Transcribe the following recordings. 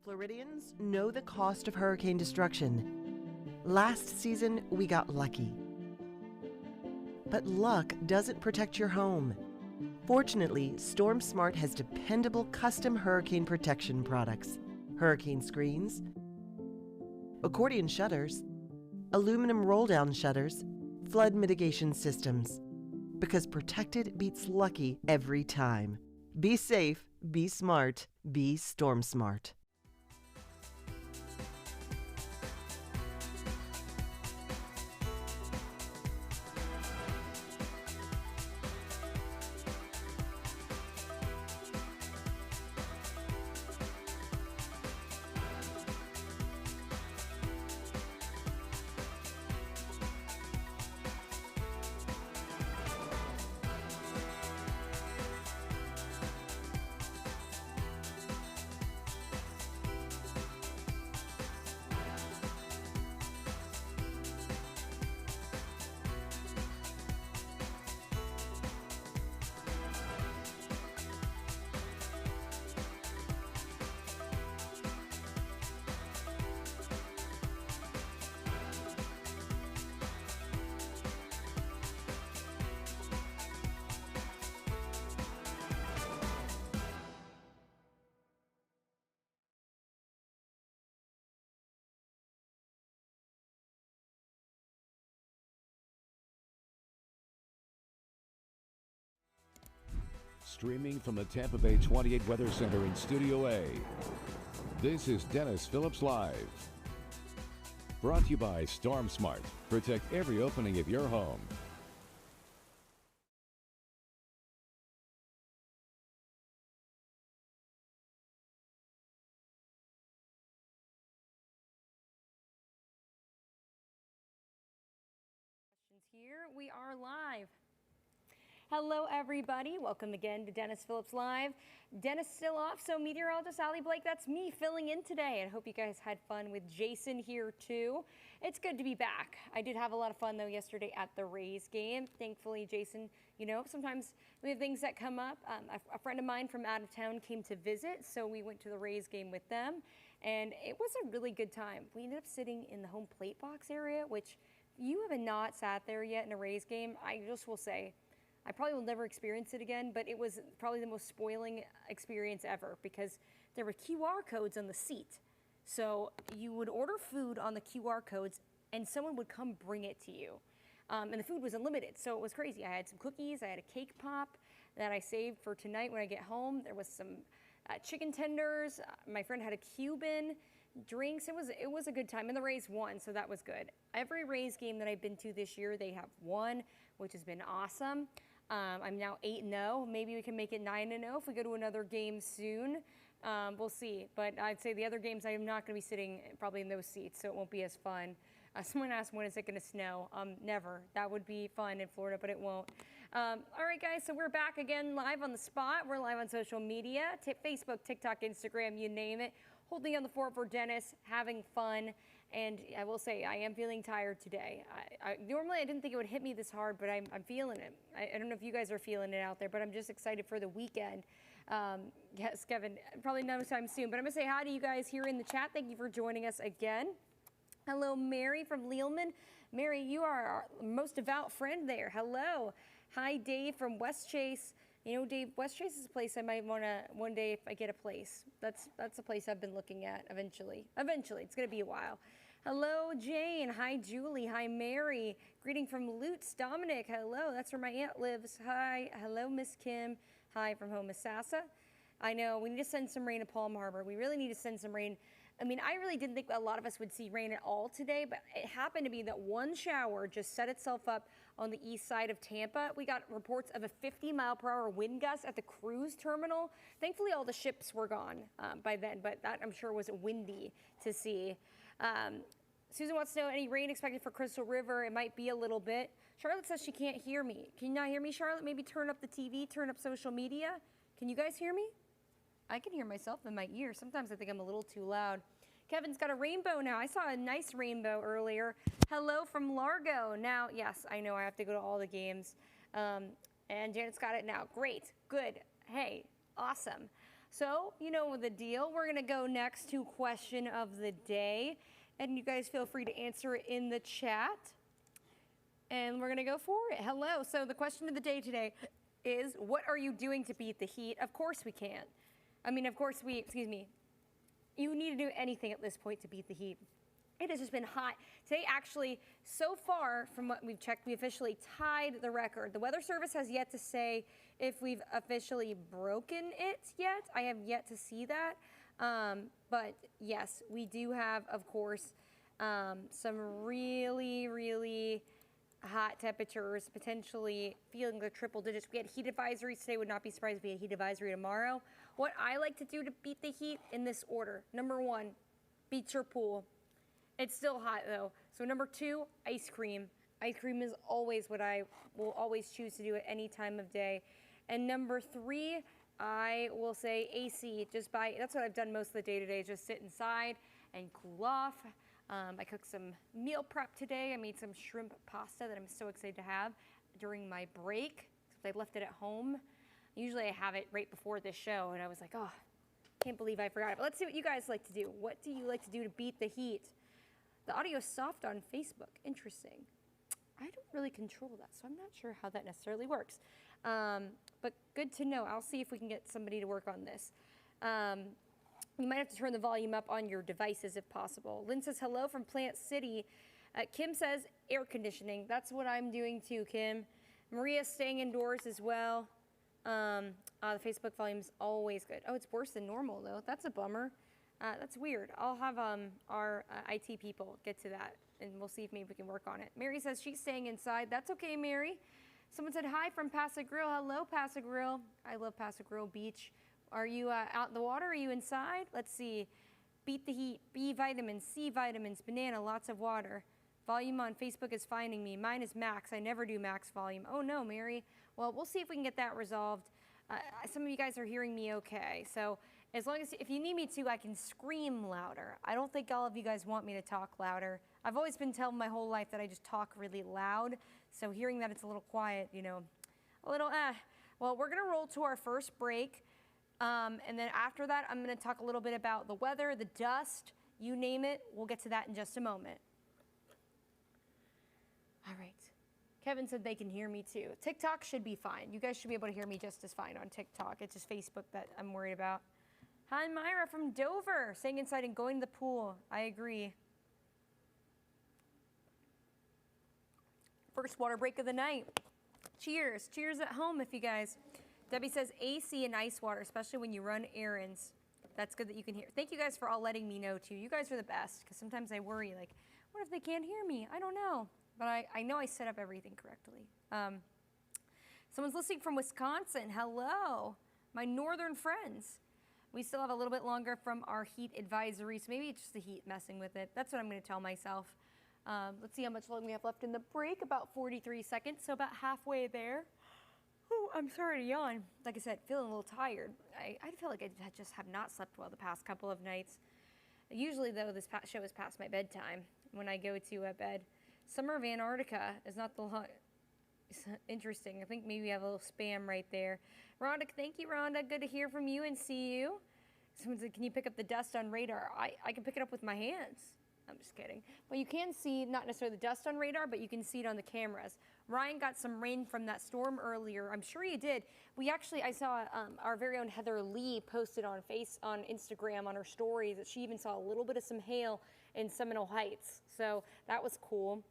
Floridians know the cost of hurricane destruction. Last season, we got lucky. But luck doesn't protect your home. Fortunately, Storm Smart has dependable custom hurricane protection products. Hurricane screens, accordion shutters, aluminum roll-down shutters, flood mitigation systems. Because protected beats lucky every time. Be safe, be smart, be Storm Smart. Streaming from the Tampa Bay 28 Weather Center in Studio A, this is Dennis Phillips Live. Brought to you by Storm Smart. Protect every opening of your home. Here we are live. Hello, everybody. Welcome again to Dennis Phillips Live. Dennis still off, so meteorologist Allie Blake, that's me filling in today. And I hope you guys had fun with Jason here, too. It's good to be back. I did have a lot of fun, though, yesterday at the Rays game. Thankfully, Jason, you know, sometimes we have things that come up. A friend of mine from out of town came to visit, so we went to the Rays game with them. And it was a really good time. We ended up sitting in the home plate box area, which you have not sat there yet in a Rays game. I just will say, I probably will never experience it again, but it was probably the most spoiling experience ever because there were QR codes on the seat. So you would order food on the QR codes and someone would come bring it to you. And the food was unlimited, so it was crazy. I had some cookies, I had a cake pop that I saved for tonight when I get home. There was some chicken tenders. My friend had a Cuban, drinks. It was a good time, and the Rays won, so that was good. Every Rays game that I've been to this year, they have won, which has been awesome. I'm now 8-0. Maybe we can make it 9-0 if we go to another game soon. We'll see. But I'd say the other games, I am not going to be sitting probably in those seats, so it won't be as fun. Someone asked, when is it going to snow? Never. That would be fun in Florida, but it won't. All right, guys, so we're back again live on the spot. We're live on social media, Facebook, TikTok, Instagram, you name it. Holding on the fort for Dennis, having fun. And I will say, I am feeling tired today. Normally, I didn't think it would hit me this hard, but I'm feeling it. I don't know if you guys are feeling it out there, but I'm just excited for the weekend. Yes, Kevin, probably no time soon, but I'm going to say hi to you guys here in the chat. Thank you for joining us again. Hello, Mary from Lealman. Mary, you are our most devout friend there. Hello. Hi, Dave from West Chase. You know, Dave, West Chase is a place I might want to, one day if I get a place. That's a place I've been looking at eventually. Eventually, it's going to be a while. Hello, Jane. Hi, Julie. Hi, Mary. Greeting from Lutz. Dominic, hello. That's where my aunt lives. Hi. Hello, Miss Kim. Hi from home, Miss Sassa. I know, we need to send some rain to Palm Harbor. We really need to send some rain. I mean, I really didn't think a lot of us would see rain at all today, but it happened to be that one shower just set itself up on the east side of Tampa. We got reports of a 50-mile-per-hour wind gust at the cruise terminal. Thankfully, all the ships were gone by then, but that I'm sure was windy to see. Susan wants to know, any rain expected for Crystal River? It might be a little bit. Charlotte says she can't hear me. Can you not hear me, Charlotte? Maybe turn up the TV, turn up social media. Can you guys hear me? I can hear myself in my ear. Sometimes I think I'm a little too loud. Kevin's got a rainbow now. I saw a nice rainbow earlier. Hello from Largo. Now, yes, I know I have to go to all the games. And Janet's got it now. Great. Good. Hey, awesome. So, you know the deal. We're gonna go next to question of the day, and you guys feel free to answer it in the chat. And we're gonna go for it. Hello, so the question of the day today is, what are you doing to beat the heat? Of course we can. I mean, of course excuse me, you need to do anything at this point to beat the heat. It has just been hot. Today, actually, so far from what we've checked, we officially tied the record. The Weather Service has yet to say if we've officially broken it yet. I have yet to see that. But yes, we do have, of course, some really, really hot temperatures, potentially feeling the triple digits. We had heat advisories today. Would not be surprised if we had heat advisory tomorrow. What I like to do to beat the heat in this order: number 1, beach or pool. It's still hot though. So number 2, ice cream. Ice cream is always what I will always choose to do at any time of day. And number 3, I will say AC. That's what I've done most of the day today, just sit inside and cool off. I cooked some meal prep today. I made some shrimp pasta that I'm so excited to have during my break, since I left it at home. Usually I have it right before this show, and I was like, oh, can't believe I forgot it. But let's see what you guys like to do. What do you like to do to beat the heat? The audio is soft on Facebook. Interesting. I don't really control that, so I'm not sure how that necessarily works. But good to know. I'll see if we can get somebody to work on this. You might have to turn the volume up on your devices if possible. Lynn says hello from Plant City. Kim says air conditioning. That's what I'm doing too, Kim. Maria's staying indoors as well. The Facebook volume's always good. Oh, it's worse than normal though. That's a bummer. That's weird. I'll have our IT people get to that, and we'll see if maybe we can work on it. Mary says she's staying inside. That's okay, Mary. Someone said hi from Paso Grill. Hello, Paso Grill. I love Paso Grill Beach. Are you out in the water? Are you inside? Let's see. Beat the heat. B vitamins, C vitamins, banana, lots of water. Volume on Facebook is finding me. Mine is max. I never do max volume. Oh no, Mary. Well, we'll see if we can get that resolved. Some of you guys are hearing me okay. So as long as, if you need me to, I can scream louder. I don't think all of you guys want me to talk louder. I've always been told my whole life that I just talk really loud. So hearing that it's a little quiet, you know, a little Well, we're gonna roll to our first break. And then after that, I'm gonna talk a little bit about the weather, the dust, you name it. We'll get to that in just a moment. All right. Kevin said they can hear me too. TikTok should be fine. You guys should be able to hear me just as fine on TikTok. It's just Facebook that I'm worried about. Hi, Myra from Dover, staying inside and going to the pool. I agree. First water break of the night. Cheers. Cheers at home if you guys. Debbie says AC and ice water, especially when you run errands. That's good that you can hear. Thank you guys for all letting me know too. You guys are the best, because sometimes I worry, like, what if they can't hear me? I don't know. But I know I set up everything correctly. Someone's listening from Wisconsin. Hello, my northern friends. We still have a little bit longer from our heat advisory, so maybe it's just the heat messing with it. That's what I'm going to tell myself. Let's see how much longer we have left in the break. About 43 seconds, so about halfway there. Oh, I'm sorry to yawn. Like I said, feeling a little tired. I feel like I just have not slept well the past couple of nights. Usually, though, this show is past my bedtime when I go to bed. Summer of Antarctica is not the lot. It's interesting. I think maybe we have a little spam right there. Rhonda, thank you, Rhonda. Good to hear from you and see you. Someone said, can you pick up the dust on radar? I can pick it up with my hands. I'm just kidding. Well, you can see not necessarily the dust on radar, but you can see it on the cameras. Ryan got some rain from that storm earlier. I'm sure you did. I saw our very own Heather Lee posted on Instagram on her stories that she even saw a little bit of some hail in Seminole Heights. So that was cool.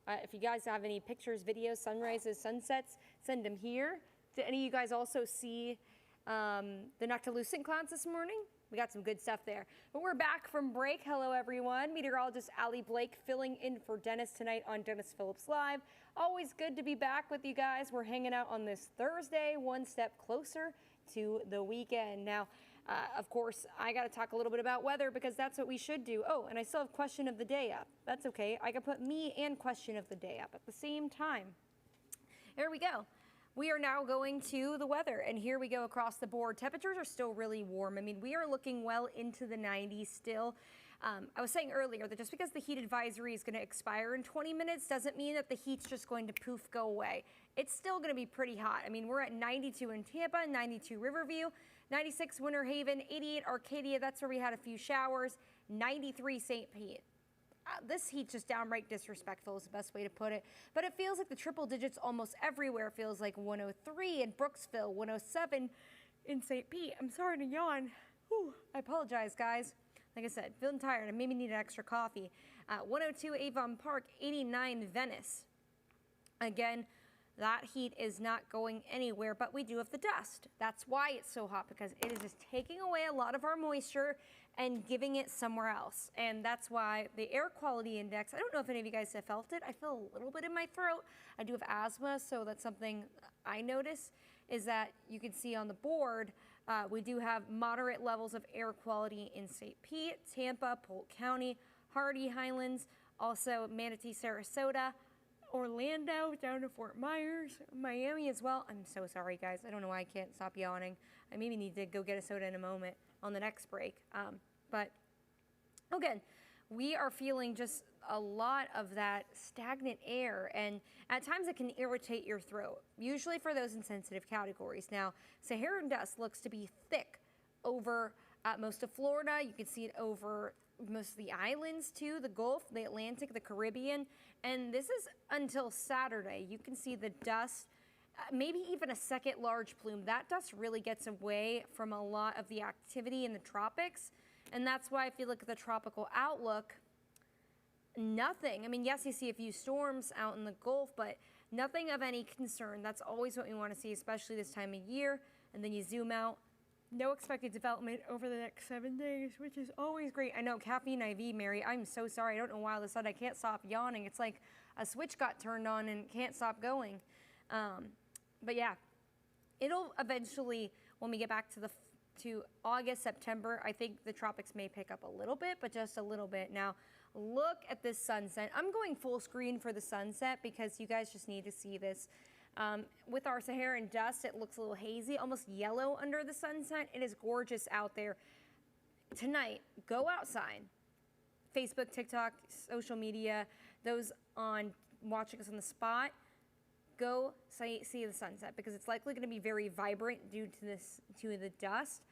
If you guys have any pictures, videos, sunrises, sunsets, send them here. Did any of you guys also see the noctilucent clouds this morning? We got some good stuff there. But we're back from break. Hello, everyone. Meteorologist Allie Blake filling in for Dennis tonight on Dennis Phillips Live. Always good to be back with you guys. We're hanging out on this Thursday, one step closer to the weekend. Now, of course, I got to talk a little bit about weather because that's what we should do. Oh, and I still have question of the day up. That's okay. I can put me and question of the day up at the same time. Here we go. We are now going to the weather, and here we go across the board. Temperatures are still really warm. I mean, we are looking well into the 90s still. I was saying earlier that just because the heat advisory is going to expire in 20 minutes doesn't mean that the heat's just going to poof go away. It's still going to be pretty hot. I mean, we're at 92 in Tampa, 92 Riverview, 96 Winter Haven, 88 Arcadia, that's where we had a few showers, 93 St. Pete. This heat's just downright disrespectful is the best way to put it. But it feels like the triple digits almost everywhere. It feels like 103 in Brooksville, 107 in St. Pete. I'm sorry to yawn. Whew, I apologize, guys. Like I said, feeling tired. I maybe need an extra coffee. 102 Avon Park, 89 Venice. Again, that heat is not going anywhere, but we do have the dust. That's why it's so hot, because it is just taking away a lot of our moisture and giving it somewhere else. And that's why the air quality index, I don't know if any of you guys have felt it. I feel a little bit in my throat. I do have asthma, so that's something I notice, is that you can see on the board, we do have moderate levels of air quality in St. Pete, Tampa, Polk County, Hardy Highlands, also Manatee, Sarasota, Orlando, down to Fort Myers, Miami as well. I'm so sorry, guys. I don't know why I can't stop yawning. I maybe need to go get a soda in a moment on the next break. But again, we are feeling just a lot of that stagnant air, and at times it can irritate your throat, usually for those in sensitive categories. Now, Saharan dust looks to be thick over most of Florida. You can see it over most of the islands too, the Gulf, the Atlantic, the Caribbean, and this is until Saturday. You can see the dust, maybe even a second large plume. That dust really gets away from a lot of the activity in the tropics, and that's why if you look at the tropical outlook, nothing. I mean, yes, you see a few storms out in the Gulf, but nothing of any concern. That's always what we want to see, especially this time of year. And then you zoom out, no expected development over the next 7 days, which is always great. I know, caffeine IV, Mary, I'm so sorry. I don't know why all of a sudden I can't stop yawning. It's like a switch got turned on and can't stop going. But yeah, it'll eventually, when we get back to August, September, I think the tropics may pick up a little bit, but just a little bit. Now, look at this sunset. I'm going full screen for the sunset because you guys just need to see this. With our Saharan dust, it looks a little hazy, almost yellow under the sunset. It is gorgeous out there. Tonight, go outside. Facebook, TikTok, social media, those on watching us on the spot, go see the sunset because it's likely going to be very vibrant due to the dust.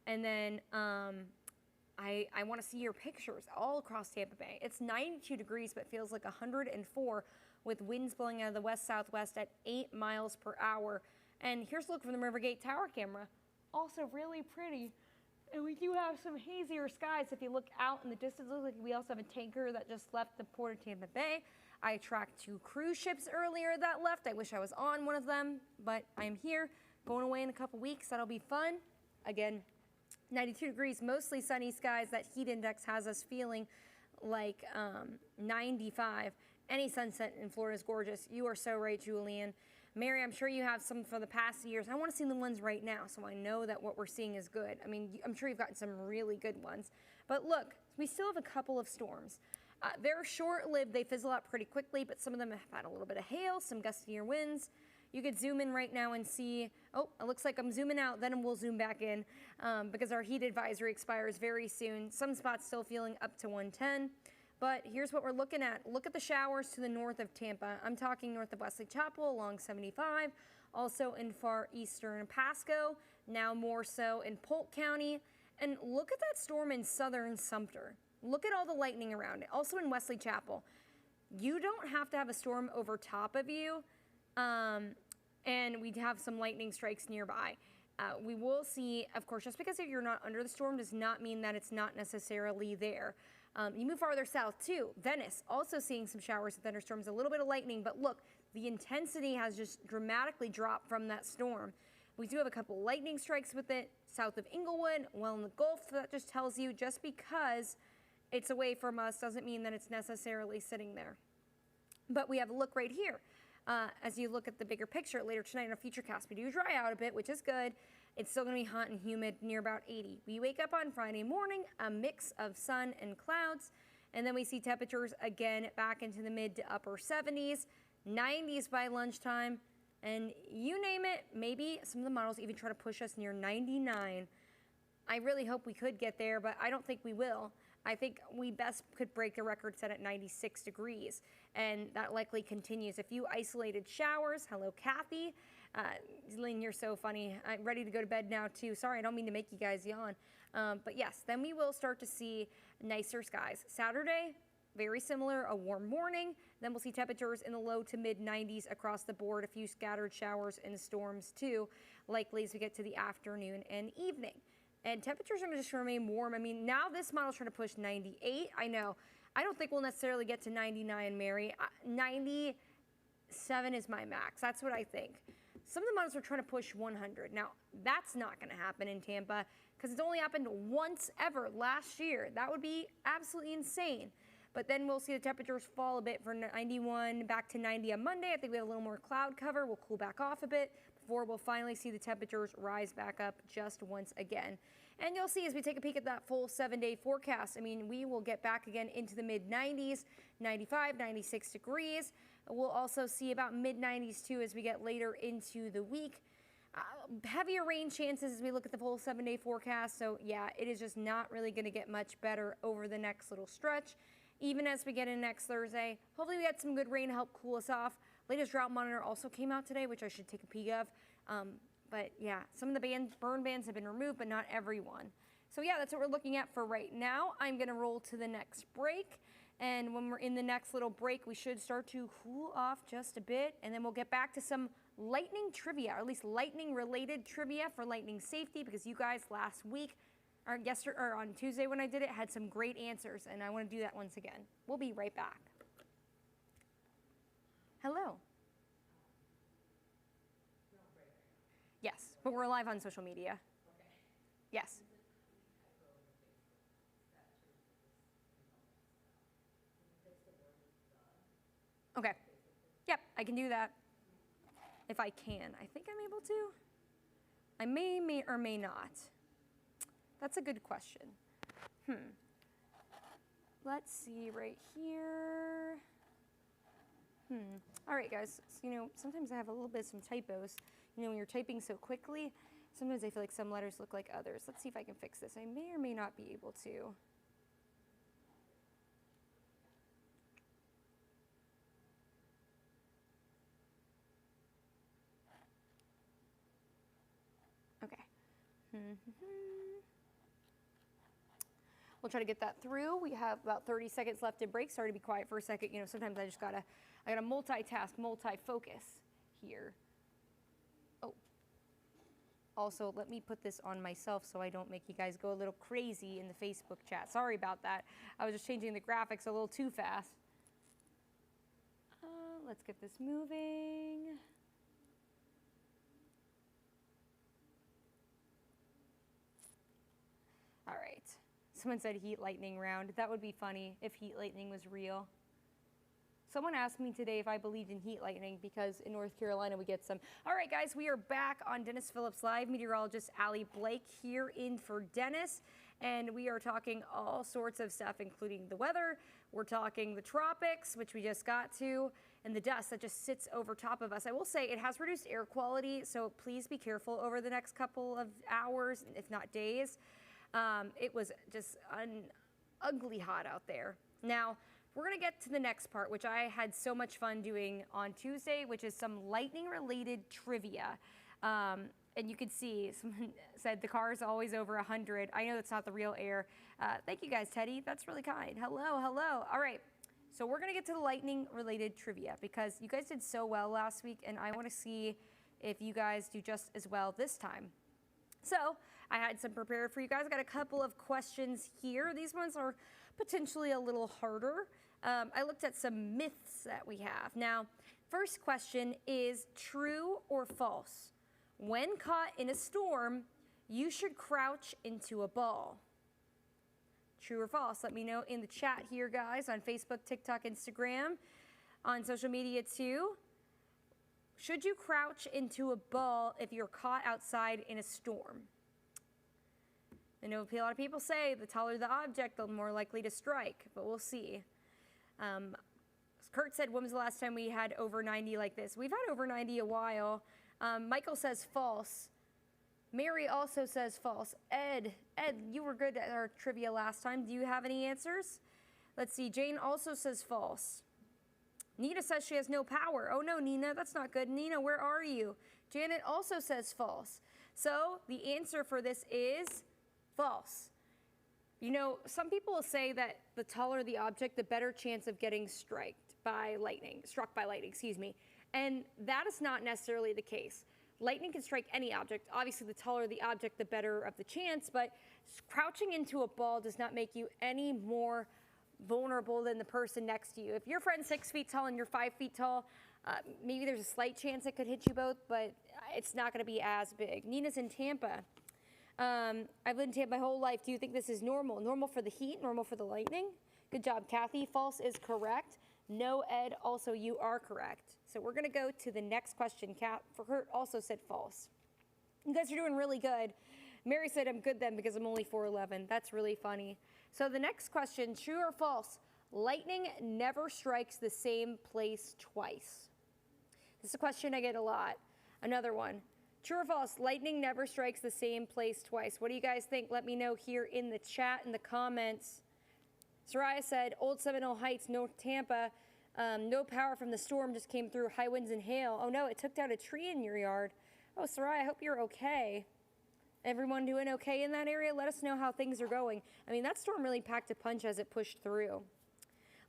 And then I want to see your pictures all across Tampa Bay. It's 92 degrees, but feels like 104 with winds blowing out of the west-southwest at 8 miles per hour. And here's a look from the Rivergate Tower camera. Also really pretty. And we do have some hazier skies. If you look out in the distance, it looks like we also have a tanker that just left the port of Tampa Bay. I tracked 2 cruise ships earlier that left. I wish I was on one of them, but I'm here, going away in a couple weeks. That'll be fun. Again, 92 degrees, mostly sunny skies. That heat index has us feeling like 95. Any sunset in Florida is gorgeous. You are so right, Julian. Mary, I'm sure you have some for the past years. I want to see the ones right now, so I know that what we're seeing is good. I mean, I'm sure you've gotten some really good ones. But look, we still have a couple of storms. They're short-lived. They fizzle out pretty quickly, but some of them have had a little bit of hail, some gustier winds. You could zoom in right now and see, oh, it looks like I'm zooming out, then we'll zoom back in because our heat advisory expires very soon. Some spots still feeling up to 110. But here's what we're looking at. Look at the showers to the north of Tampa. I'm talking north of Wesley Chapel along 75, also in far eastern Pasco, now more so in Polk County. And look at that storm in southern Sumter. Look at all the lightning around it. Also in Wesley Chapel. You don't have to have a storm over top of you, and we'd have some lightning strikes nearby. We will see, of course, just because you're not under the storm does not mean that it's not necessarily there. You move farther south too. Venice, also seeing some showers and thunderstorms, a little bit of lightning, but look, the intensity has just dramatically dropped from that storm. We do have a couple lightning strikes with it south of Inglewood, well in the Gulf. So that just tells you just because it's away from us doesn't mean that it's necessarily sitting there. But we have a look right here. As you look at the bigger picture later tonight in our future cast, we do dry out a bit, which is good. It's still going to be hot and humid, near about 80. We wake up on Friday morning, a mix of sun and clouds, and then we see temperatures again back into the mid to upper 70s, 90s by lunchtime, and you name it, maybe some of the models even try to push us near 99. I really hope we could get there, but I don't think we will. I think we best could break the record set at 96 degrees, and that likely continues. A few isolated showers. Hello, Kathy. Lynn, you're so funny. I'm ready to go to bed now too. Sorry, I don't mean to make you guys yawn. But yes, then we will start to see nicer skies. Saturday, very similar, a warm morning. Then we'll see temperatures in the low to mid 90s across the board. A few scattered showers and storms too, likely as we get to the afternoon and evening. And temperatures are going to just remain warm. I mean, now this model's trying to push 98. I know. I don't think we'll necessarily get to 99, Mary. 97 is my max. That's what I think. Some of the models are trying to push 100. Now, that's not going to happen in Tampa because it's only happened once ever last year. That would be absolutely insane. But then we'll see the temperatures fall a bit for 91 back to 90 on Monday. I think we have a little more cloud cover. We'll cool back off a bit before we'll finally see the temperatures rise back up just once again. And you'll see as we take a peek at that full 7-day forecast, I mean, we will get back again into the mid 90s, 95, 96 degrees. We'll also see about mid 90s too as we get later into the week. Heavier rain chances as we look at the full 7-day forecast. So yeah, it is just not really going to get much better over the next little stretch. Even as we get in next Thursday, hopefully we get some good rain to help cool us off. Latest drought monitor also came out today, which I should take a peek of. But yeah, some of the burn bans have been removed, but not everyone. So yeah, that's what we're looking at for right now. I'm gonna roll to the next break. And when we're in the next little break, we should start to cool off just a bit. And then we'll get back to some lightning trivia, or at least lightning related trivia for lightning safety, because you guys last week, or yesterday, or on Tuesday when I did it, had some great answers. And I wanna do that once again. We'll be right back. Hello. Yes, but we're live on social media. Okay. Yes. Okay. Yep, I can do that. If I can. I think I'm able to. I may or may not. That's a good question. Let's see right here. All right, guys. So, sometimes I have a little bit of some typos. When you're typing so quickly, sometimes I feel like some letters look like others. Let's see if I can fix this. I may or may not be able to. Okay. We'll try to get that through. We have about 30 seconds left to break. Sorry to be quiet for a second. Sometimes I just gotta multitask, multi-focus here. Oh. Also, let me put this on myself so I don't make you guys go a little crazy in the Facebook chat. Sorry about that. I was just changing the graphics a little too fast. Let's get this moving. All right. Someone said heat lightning round. That would be funny if heat lightning was real. Someone asked me today if I believed in heat lightning because in North Carolina we get some. All right, guys, we are back on Dennis Phillips Live. Meteorologist Allie Blake here in for Dennis. And we are talking all sorts of stuff, including the weather. We're talking the tropics, which we just got to, and the dust that just sits over top of us. I will say it has reduced air quality, so please be careful over the next couple of hours, if not days. It was just ugly hot out there. Now, we're gonna get to the next part, which I had so much fun doing on Tuesday, which is some lightning-related trivia. And you can see, someone said the car is always over 100. I know that's not the real air. Thank you guys, Teddy. That's really kind. Hello, hello. All right, so we're gonna get to the lightning-related trivia because you guys did so well last week, and I wanna see if you guys do just as well this time. So I had some prepared for you guys. I got a couple of questions here. These ones are potentially a little harder. I looked at some myths that we have. Now, first question is true or false? When caught in a storm, you should crouch into a ball. True or false? Let me know in the chat here, guys, on Facebook, TikTok, Instagram, on social media too. Should you crouch into a ball if you're caught outside in a storm? I know a lot of people say the taller the object, the more likely to strike, but we'll see. Kurt said, when was the last time we had over 90 like this? We've had over 90 a while. Michael says false. Mary also says false. Ed, you were good at our trivia last time. Do you have any answers? Let's see. Jane also says false. Nina says she has no power. Oh no, Nina, that's not good. Nina, where are you? Janet also says false. So the answer for this is false. You know, some people will say that the taller the object, the better chance of getting struck by lightning, excuse me. And that is not necessarily the case. Lightning can strike any object. Obviously, the taller the object, the better of the chance, but crouching into a ball does not make you any more vulnerable than the person next to you. If your friend's 6 feet tall and you're 5 feet tall, maybe there's a slight chance it could hit you both, but it's not going to be as big. Nina's in Tampa. I've lived in Tampa my whole life. Do you think this is normal? Normal for the heat, normal for the lightning? Good job, Kathy. False is correct. No, Ed, also you are correct. So we're gonna go to the next question. Kat, for her, also said false. You guys are doing really good. Mary said I'm good then because I'm only 4'11". That's really funny. So the next question, true or false? Lightning never strikes the same place twice. This is a question I get a lot. Another one. True or false, lightning never strikes the same place twice. What do you guys think? Let me know here in the chat, in the comments. Soraya said, Old Seminole Heights, North Tampa, no power from the storm, just came through, high winds and hail. Oh no, it took down a tree in your yard. Oh, Soraya, I hope you're okay. Everyone doing okay in that area? Let us know how things are going. I mean, that storm really packed a punch as it pushed through.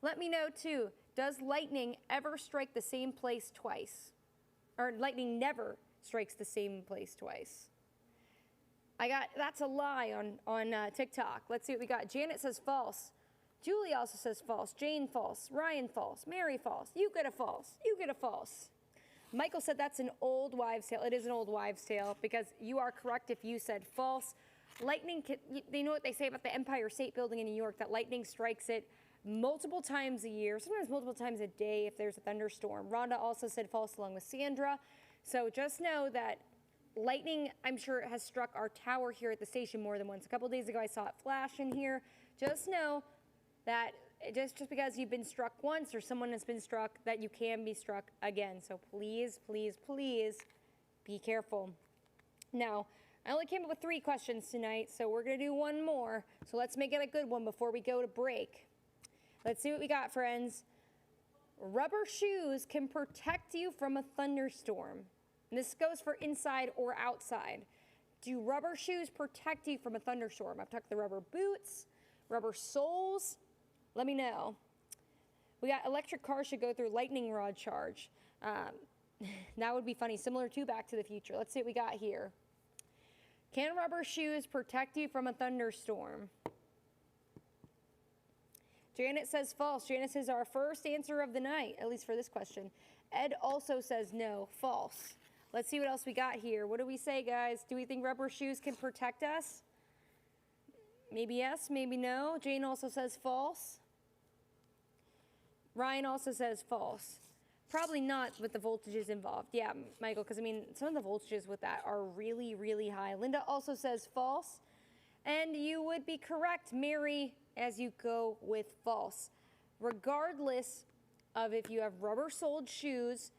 Let me know too, does lightning ever strike the same place twice? Or lightning never strikes the same place twice. That's a lie on TikTok. Let's see what we got. Janet says false. Julie also says false. Jane false. Ryan false. Mary false. You get a false. You get a false. Michael said that's an old wives' tale. It is an old wives' tale because you are correct if you said false. Lightning, you know what they say about the Empire State Building in New York, that lightning strikes it multiple times a year, sometimes multiple times a day if there's a thunderstorm. Rhonda also said false along with Sandra. So just know that lightning, I'm sure, has struck our tower here at the station more than once. A couple days ago, I saw it flash in here. Just know that just because you've been struck once or someone has been struck, that you can be struck again. So please, please, please be careful. Now, I only came up with 3 questions tonight, so we're going to do one more. So let's make it a good one before we go to break. Let's see what we got, friends. Rubber shoes can protect you from a thunderstorm. And this goes for inside or outside. Do rubber shoes protect you from a thunderstorm? I've talked the rubber boots, rubber soles. Let me know. We got electric cars should go through lightning rod charge. That would be funny, similar to Back to the Future. Let's see what we got here. Can rubber shoes protect you from a thunderstorm? Janet says false. Janet says our first answer of the night, at least for this question. Ed also says no, false. Let's see what else we got here. What do we say, guys? Do we think rubber shoes can protect us? Maybe yes, maybe no. Jane also says false. Ryan also says false. Probably not with the voltages involved. Yeah, Michael, because I mean, some of the voltages with that are really, really high. Linda also says false. And you would be correct, Mary, as you go with false. Regardless of if you have rubber-soled shoes,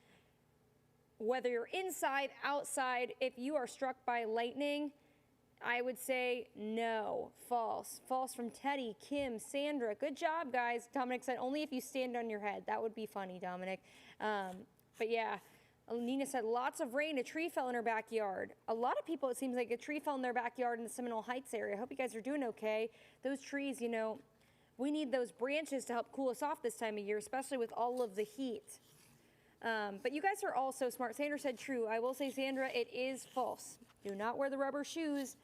whether you're inside, outside, if you are struck by lightning, I would say no, false. False from Teddy, Kim, Sandra. Good job, guys. Dominic said only if you stand on your head. That would be funny, Dominic. But yeah, Nina said lots of rain. A tree fell in her backyard. A lot of people, it seems like a tree fell in their backyard in the Seminole Heights area. I hope you guys are doing okay. Those trees, you know, we need those branches to help cool us off this time of year, especially with all of the heat. But you guys are all so smart. Sandra said true. I will say, Sandra, it is false. Do not wear the rubber shoes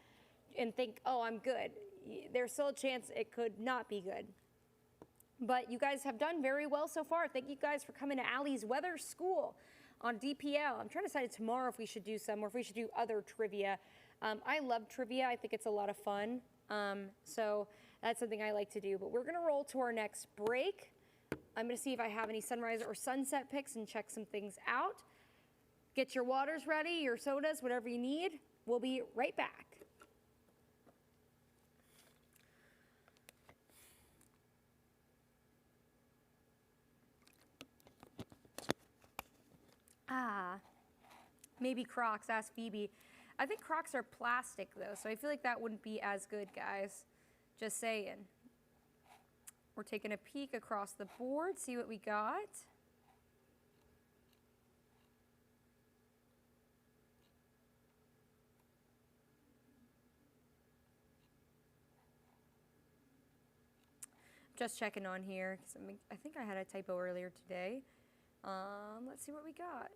and think, oh, I'm good. There's still a chance it could not be good. But you guys have done very well so far. Thank you guys for coming to Allie's Weather School on DPL. I'm trying to decide tomorrow if we should do some or if we should do other trivia. I love trivia. I think it's a lot of fun. So that's something I like to do. But we're going to roll to our next break. I'm going to see if I have any sunrise or sunset pics and check some things out. Get your waters ready, your sodas, whatever you need. We'll be right back. Maybe Crocs, ask Phoebe. I think Crocs are plastic though, so I feel like that wouldn't be as good, guys. Just saying. We're taking a peek across the board, see what we got. Just checking on here, because I think I had a typo earlier today. Let's see what we got.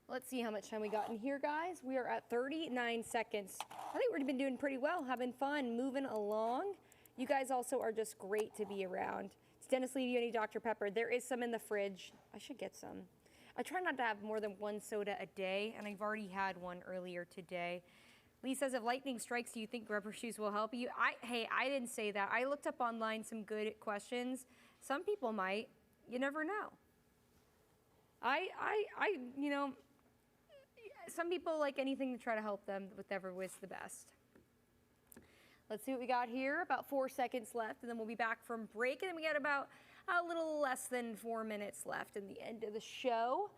Let's see how much time we got in here, guys. We are at 39 seconds. I think we've been doing pretty well, having fun, moving along. You guys also are just great to be around. It's Dennis Levy, any Dr. Pepper. There is some in the fridge. I should get some. I try not to have more than one soda a day, and I've already had one earlier today. Lee says, if lightning strikes, do you think rubber shoes will help you? Hey, I didn't say that. I looked up online some good questions. Some people might. You never know. You know, some people like anything to try to help them, whatever was the best. Let's see what we got here. About 4 seconds left, and then we'll be back from break. And then we got about a little less than 4 minutes left in the end of the show.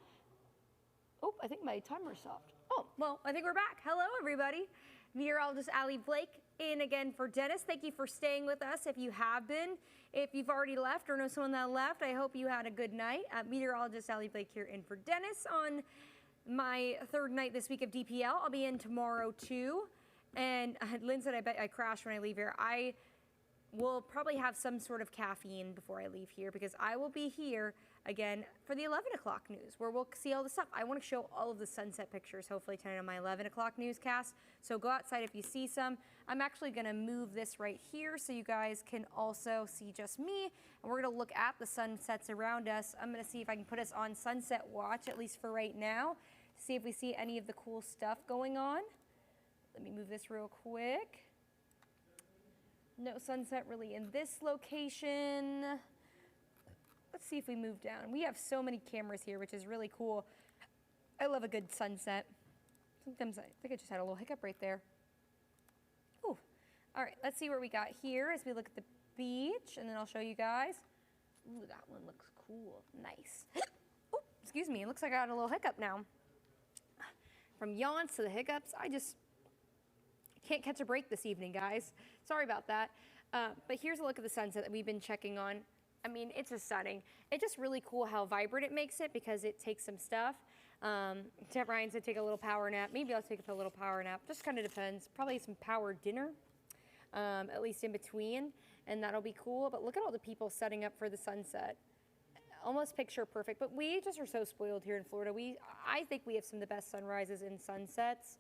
Oh, I think my timer stopped. Oh, well, I think we're back. Hello, everybody. Meteorologist Allie Blake in again for Dennis. Thank you for staying with us if you have been. If you've already left or know someone that left, I hope you had a good night. Meteorologist Allie Blake here in for Dennis on my third night this week of DPL. I'll be in tomorrow too. And Lynn said, I bet I crash when I leave here. I will probably have some sort of caffeine before I leave here because I will be here again for the 11 o'clock news where we'll see all the stuff. I want to show all of the sunset pictures hopefully tonight on my 11 o'clock newscast. So go outside if you see some. I'm actually going to move this right here so you guys can also see just me. And we're going to look at the sunsets around us. I'm going to see if I can put us on sunset watch, at least for right now, to see if we see any of the cool stuff going on. Let me move this real quick. No sunset really in this location. Let's see if we move down. We have so many cameras here, which is really cool. I love a good sunset. Sometimes I think I just had a little hiccup right there. Ooh. All right, let's see what we got here as we look at the beach, and then I'll show you guys. Ooh, that one looks cool. Nice. Ooh, excuse me, it looks like I got a little hiccup now. From yawns to the hiccups, I just can't catch a break this evening, guys. Sorry about that. But here's a look at the sunset that we've been checking on. I mean, it's just stunning. It's just really cool how vibrant it makes it because it takes some stuff. Ryan said take a little power nap. Maybe I'll take a little power nap. Just kind of depends. Probably some power dinner, at least in between, and that'll be cool. But look at all the people setting up for the sunset. Almost picture perfect. But we just are so spoiled here in Florida. I think we have some of the best sunrises and sunsets.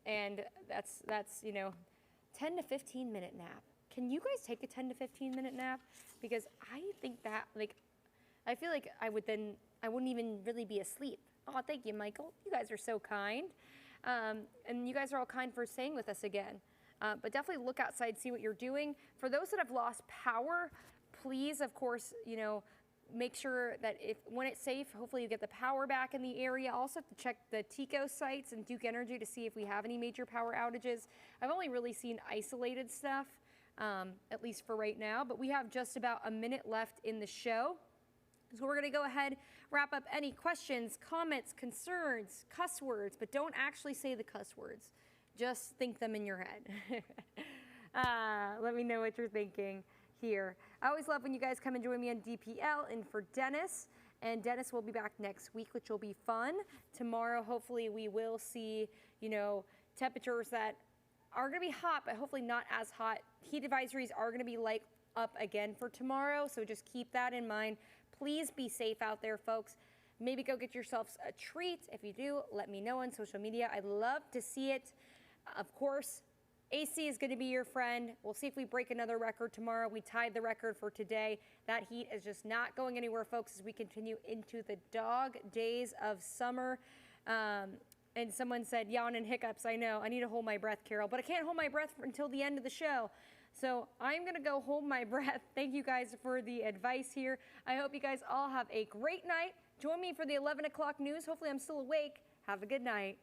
And that's, you know, 10 to 15 minute nap. Can you guys take a 10 to 15 minute nap? Because I think that, like, I feel like I wouldn't even really be asleep. Oh, thank you, Michael. You guys are so kind. And you guys are all kind for staying with us again. But definitely look outside, see what you're doing. For those that have lost power, please, of course, you know, make sure that when it's safe, hopefully you get the power back in the area. Also have to check the TECO sites and Duke Energy to see if we have any major power outages. I've only really seen isolated stuff, at least for right now, but we have just about a minute left in the show. So we're gonna go ahead, wrap up any questions, comments, concerns, cuss words, but don't actually say the cuss words. Just think them in your head. Let me know what you're thinking here. I always love when you guys come and join me on DPL and for Dennis. And Dennis will be back next week, which will be fun. Tomorrow, hopefully we will see, you know, temperatures that are gonna be hot, but hopefully not as hot. Heat advisories are gonna be light up again for tomorrow, so just keep that in mind. Please be safe out there, folks. Maybe go get yourselves a treat. If you do, let me know on social media. I'd love to see it. Of course, AC is going to be your friend. We'll see if we break another record tomorrow. We tied the record for today. That heat is just not going anywhere, folks, as we continue into the dog days of summer. And someone said, yawn and hiccups. I know. I need to hold my breath, Carol, but I can't hold my breath until the end of the show. So I'm going to go hold my breath. Thank you guys for the advice here. I hope you guys all have a great night. Join me for the 11 o'clock news. Hopefully I'm still awake. Have a good night.